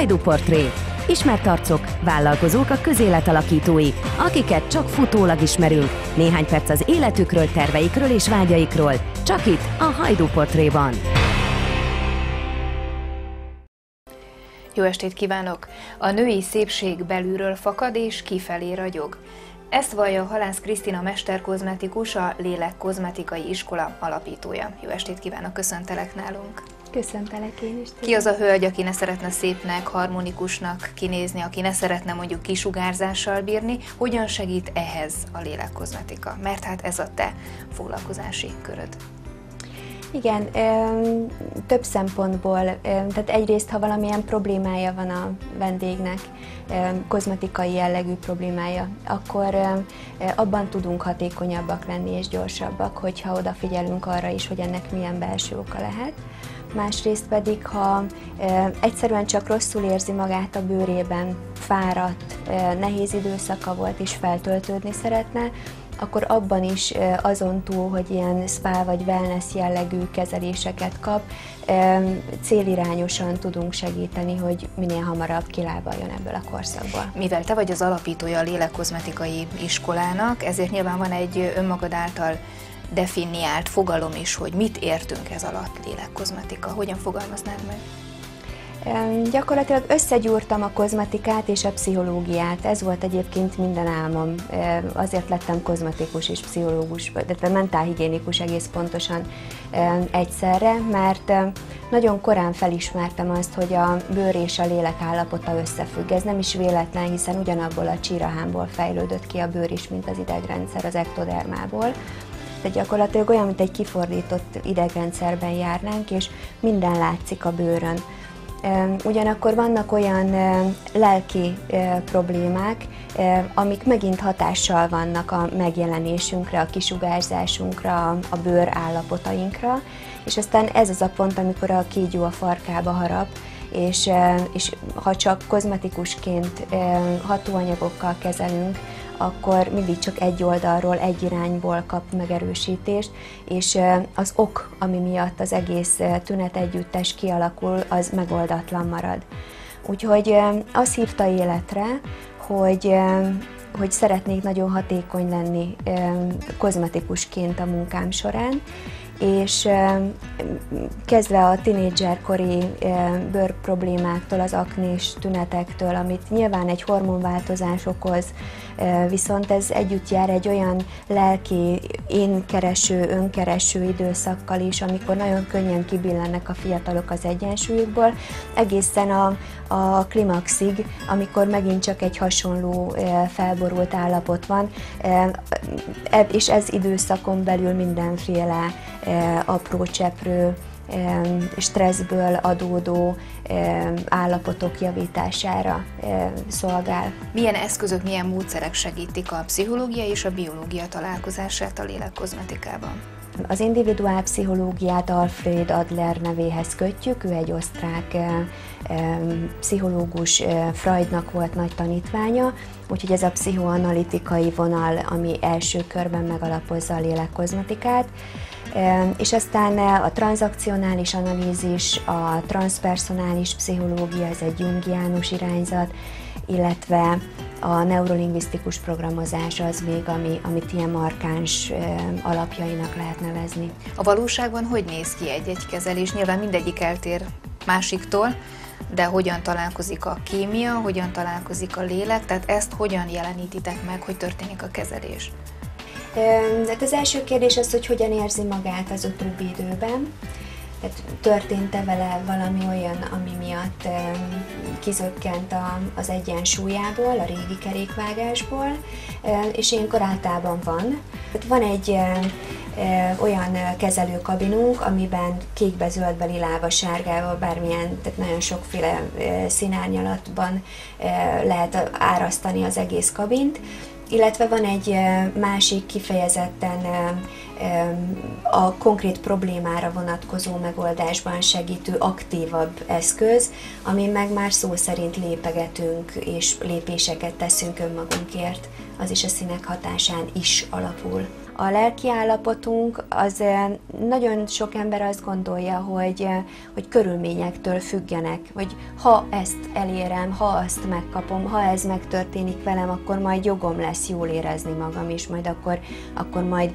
Hajdúportré. Ismert arcok, vállalkozók, a közélet alakítói, akiket csak futólag ismerünk. Néhány perc az életükről, terveikről és vágyaikról. Csak itt a Hajdúportréban. Jó estét kívánok! A női szépség belülről fakad és kifelé ragyog. Ezt vallja Halász Krisztina mesterkozmetikus, a Lélek Kozmetikai Iskola alapítója. Jó estét kívánok, köszöntelek nálunk! Köszöntelek én is. Ki az a hölgy, aki ne szeretne szépnek, harmonikusnak kinézni, aki ne szeretne mondjuk kisugárzással bírni? Hogyan segít ehhez a lélekkozmetika? Mert hát ez a te foglalkozási köröd. Igen, több szempontból, tehát egyrészt, ha valamilyen problémája van a vendégnek, kozmetikai jellegű problémája, akkor abban tudunk hatékonyabbak lenni és gyorsabbak, hogyha odafigyelünk arra is, hogy ennek milyen belső oka lehet. Másrészt pedig, ha egyszerűen csak rosszul érzi magát a bőrében, fáradt, nehéz időszaka volt és feltöltődni szeretne, akkor abban is azon túl, hogy ilyen spa vagy wellness jellegű kezeléseket kap, célirányosan tudunk segíteni, hogy minél hamarabb kilábaljon ebből a korszakból. Mivel te vagy az alapítója a Lélekkozmetikai Iskolának, ezért nyilván van egy önmagad által definiált fogalom is, hogy mit értünk ez alatt lélekkozmetika. Hogyan fogalmaznád meg? Gyakorlatilag összegyúrtam a kozmetikát és a pszichológiát. Ez volt egyébként minden álmom. Azért lettem kozmetikus és pszichológus, illetve mentálhigiénikus egész pontosan egyszerre, mert nagyon korán felismertem azt, hogy a bőr és a lélek állapota összefügg. Ez nem is véletlen, hiszen ugyanabból a csírahámból fejlődött ki a bőr is, mint az idegrendszer az ektodermából. Tehát gyakorlatilag olyan, mint egy kifordított idegrendszerben járnánk, és minden látszik a bőrön. Ugyanakkor vannak olyan lelki problémák, amik megint hatással vannak a megjelenésünkre, a kisugárzásunkra, a bőr állapotainkra, és aztán ez az a pont, amikor a kígyó a farkába harap, és ha csak kozmetikusként hatóanyagokkal kezelünk, akkor mindig csak egy oldalról, egy irányból kap megerősítést, és az ok, ami miatt az egész tünet együttes kialakul, az megoldatlan marad. Úgyhogy az hívta életre, hogy szeretnék nagyon hatékony lenni kozmetikusként a munkám során, és kezdve a tinédzserkori bőrproblémáktól, az aknés tünetektől, amit nyilván egy hormonváltozás okoz, viszont ez együtt jár egy olyan lelki, énkereső, önkereső időszakkal is, amikor nagyon könnyen kibillennek a fiatalok az egyensúlyukból, egészen a klimaxig, amikor megint csak egy hasonló felborult állapot van, és ez időszakon belül mindenféle apró cseprő, stresszből adódó állapotok javítására szolgál. Milyen eszközök, milyen módszerek segítik a pszichológia és a biológia találkozását a lélekkozmetikában? Az individuálpszichológiát Alfred Adler nevéhez kötjük, ő egy osztrák pszichológus, Freudnak volt nagy tanítványa, úgyhogy ez a pszichoanalitikai vonal, ami első körben megalapozza a lélekkozmetikát. És aztán a transzakcionális analízis, a transzpersonális pszichológia, ez egy jungiánus irányzat, illetve a neurolingvisztikus programozás az még, amit ilyen markáns alapjainak lehet nevezni. A valóságban hogy néz ki egy kezelés? Nyilván mindegyik eltér másiktól, de hogyan találkozik a kémia, hogyan találkozik a lélek, tehát ezt hogyan jelenítitek meg, hogy történik a kezelés? Hát az első kérdés az, hogy hogyan érzi magát az utóbbi időben. Tehát történt-e vele valami olyan, ami miatt kizökkent az egyensúlyából, a régi kerékvágásból, és ilyenkor általában van. Van egy olyan kezelőkabinunk, amiben kékbe, zöldbe, lilába, sárgába, bármilyen, tehát nagyon sokféle színárnyalatban lehet árasztani az egész kabint, illetve van egy másik kifejezetten a konkrét problémára vonatkozó megoldásban segítő, aktívabb eszköz, amin meg már szó szerint lépegetünk és lépéseket teszünk önmagunkért, az is a színek hatásán is alapul. A lelki állapotunk, az nagyon sok ember azt gondolja, hogy körülményektől függenek, hogy ha ezt elérem, ha azt megkapom, ha ez megtörténik velem, akkor majd jogom lesz jól érezni magam, és majd akkor majd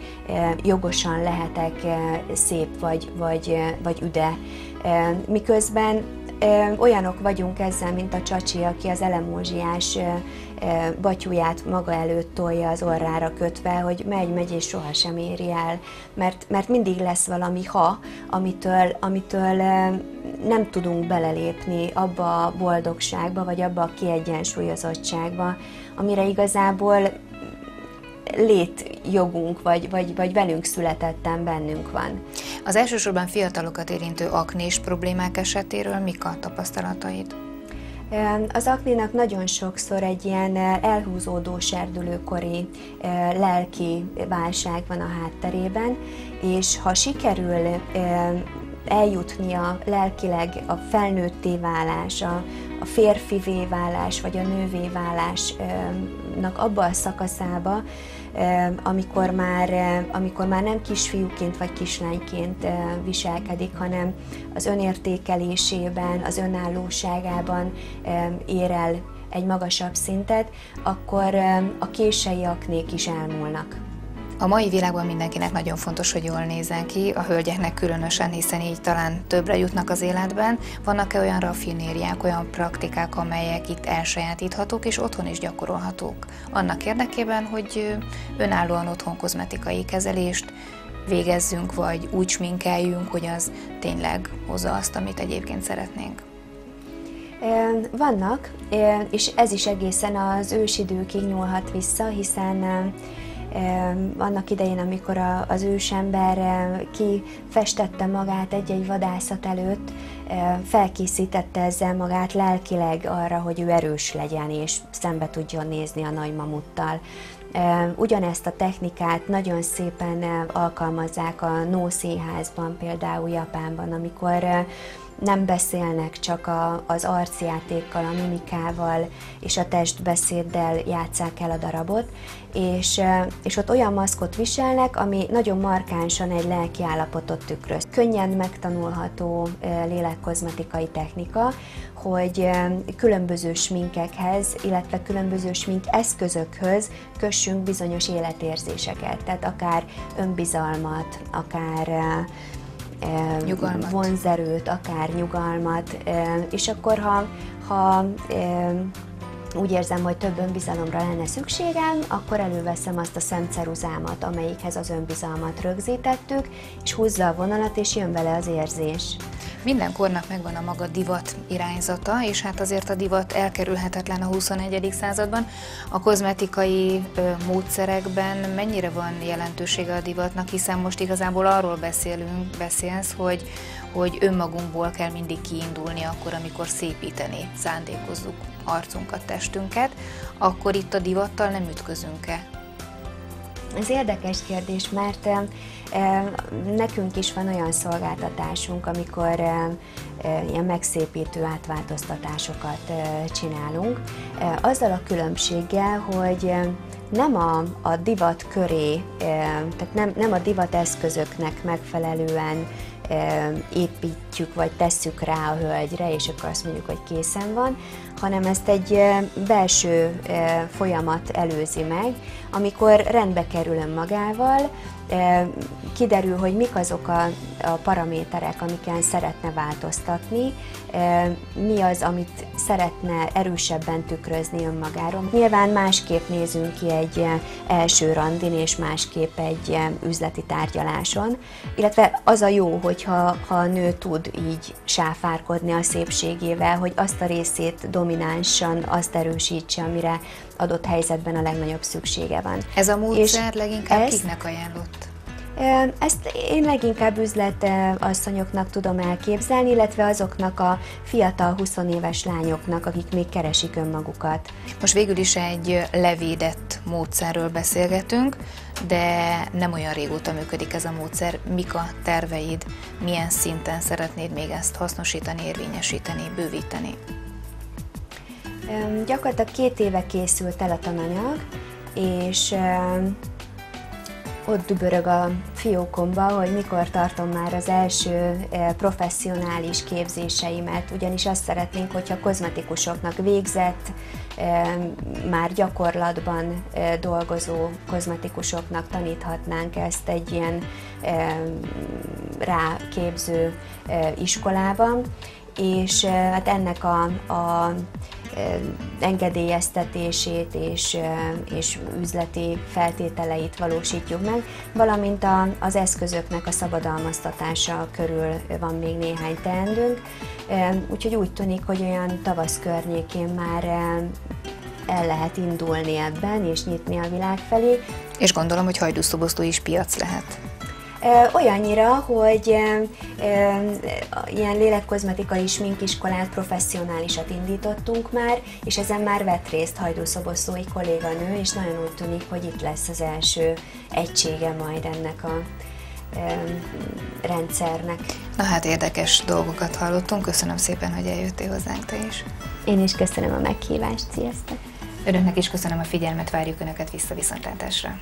jogosan lehetek szép vagy üde. Miközben olyanok vagyunk ezzel, mint a csacsi, aki az elemózsiás batyuját maga előtt tolja az orrára kötve, hogy megy és sohasem éri el, mert mindig lesz valami amitől nem tudunk belelépni abba a boldogságba, vagy abba a kiegyensúlyozottságba, amire igazából létjogunk, vagy velünk születettem bennünk van. Az elsősorban fiatalokat érintő aknés problémák esetéről mik a tapasztalataid? Az aknénak nagyon sokszor egy ilyen elhúzódó serdülőkori lelki válság van a hátterében, és ha sikerül eljutnia lelkileg a felnőtté válás, a férfivé válás, vagy a nővé válásnak abba a szakaszába, amikor már nem kisfiúként vagy kislányként viselkedik, hanem az önértékelésében, az önállóságában ér el egy magasabb szintet, akkor a kései aknék is elmúlnak. A mai világban mindenkinek nagyon fontos, hogy jól nézzen ki, a hölgyeknek különösen, hiszen így talán többre jutnak az életben. Vannak-e olyan raffinériák, olyan praktikák, amelyek itt elsajátíthatók és otthon is gyakorolhatók? Annak érdekében, hogy önállóan otthon kozmetikai kezelést végezzünk, vagy úgy sminkeljünk, hogy az tényleg hozza azt, amit egyébként szeretnénk. Vannak, és ez is egészen az ősidőkig nyúlhat vissza, hiszen annak idején, amikor az ősember kifestette magát egy-egy vadászat előtt, felkészítette ezzel magát lelkileg arra, hogy ő erős legyen és szembe tudjon nézni a nagy mamuttal. Ugyanezt a technikát nagyon szépen alkalmazzák a No-színházban, például Japánban, amikor nem beszélnek, csak az arcjátékkal, a mimikával és a testbeszéddel játsszák el a darabot, és ott olyan maszkot viselnek, ami nagyon markánsan egy lelki állapotot tükröz. Könnyen megtanulható lélekkozmetikai technika, hogy különböző sminkekhez, illetve különböző smink eszközökhöz kössünk bizonyos életérzéseket, tehát akár önbizalmat, akár vonzerőt, akár nyugalmat, és akkor ha úgy érzem, hogy több önbizalomra lenne szükségem, akkor előveszem azt a szemceruzámat, amelyikhez az önbizalmat rögzítettük, és húzza a vonalat, és jön vele az érzés. Minden kornak megvan a maga divat irányzata, és hát azért a divat elkerülhetetlen a 21. században. A kozmetikai módszerekben mennyire van jelentősége a divatnak, hiszen most igazából arról beszélsz, hogy önmagunkból kell mindig kiindulni akkor, amikor szépíteni szándékozzuk arcunkat, testünket, akkor itt a divattal nem ütközünk-e? Ez érdekes kérdés, mert nekünk is van olyan szolgáltatásunk, amikor ilyen megszépítő átváltoztatásokat csinálunk, azzal a különbséggel, hogy nem a divat köré, tehát nem a divat eszközöknek megfelelően építjük, vagy tesszük rá a hölgyre, és akkor azt mondjuk, hogy készen van, hanem ezt egy belső folyamat előzi meg, amikor rendbe kerül önmagával, kiderül, hogy mik azok a paraméterek, amiken szeretne változtatni, mi az, amit szeretne erősebben tükrözni önmagáról. Nyilván másképp nézünk ki egy első randin, és másképp egy üzleti tárgyaláson, illetve az a jó, hogyha a nő tud így sáfárkodni a szépségével, hogy azt a részét dominánsan azt erősítse, amire adott helyzetben a legnagyobb szüksége van. Ez a módszer leginkább kiknek ajánlott? Ezt én leginkább üzletasszonyoknak tudom elképzelni, illetve azoknak a fiatal 20 éves lányoknak, akik még keresik önmagukat. Most végül is egy levédett módszerről beszélgetünk, de nem olyan régóta működik ez a módszer. Mik a terveid? Milyen szinten szeretnéd még ezt hasznosítani, érvényesíteni, bővíteni? Gyakorlatilag 2 éve készült el a tananyag, és ott dübörög a fiókomba, hogy mikor tartom már az első professzionális képzéseimet, ugyanis azt szeretnénk, hogyha kozmetikusoknak végzett, már gyakorlatban dolgozó kozmetikusoknak taníthatnánk ezt egy ilyen ráképző iskolában, és hát ennek a engedélyeztetését és üzleti feltételeit valósítjuk meg, valamint az eszközöknek a szabadalmaztatása körül van még néhány teendőnk, úgyhogy úgy tűnik, hogy olyan tavasz környékén már el lehet indulni ebben és nyitni a világ felé. És gondolom, hogy Hajdúszoboszló is piac lehet. Olyannyira, hogy ilyen lélekkozmetikai sminkiskolát, professzionálisat indítottunk már, és ezen már vett részt hajdúszoboszlói kolléganő, és nagyon úgy tűnik, hogy itt lesz az első egysége majd ennek a rendszernek. Na hát érdekes dolgokat hallottunk, köszönöm szépen, hogy eljöttél hozzánk te is. Én is köszönöm a meghívást, sziasztok! Önöknek is köszönöm a figyelmet, várjuk Önöket vissza viszontlátásra.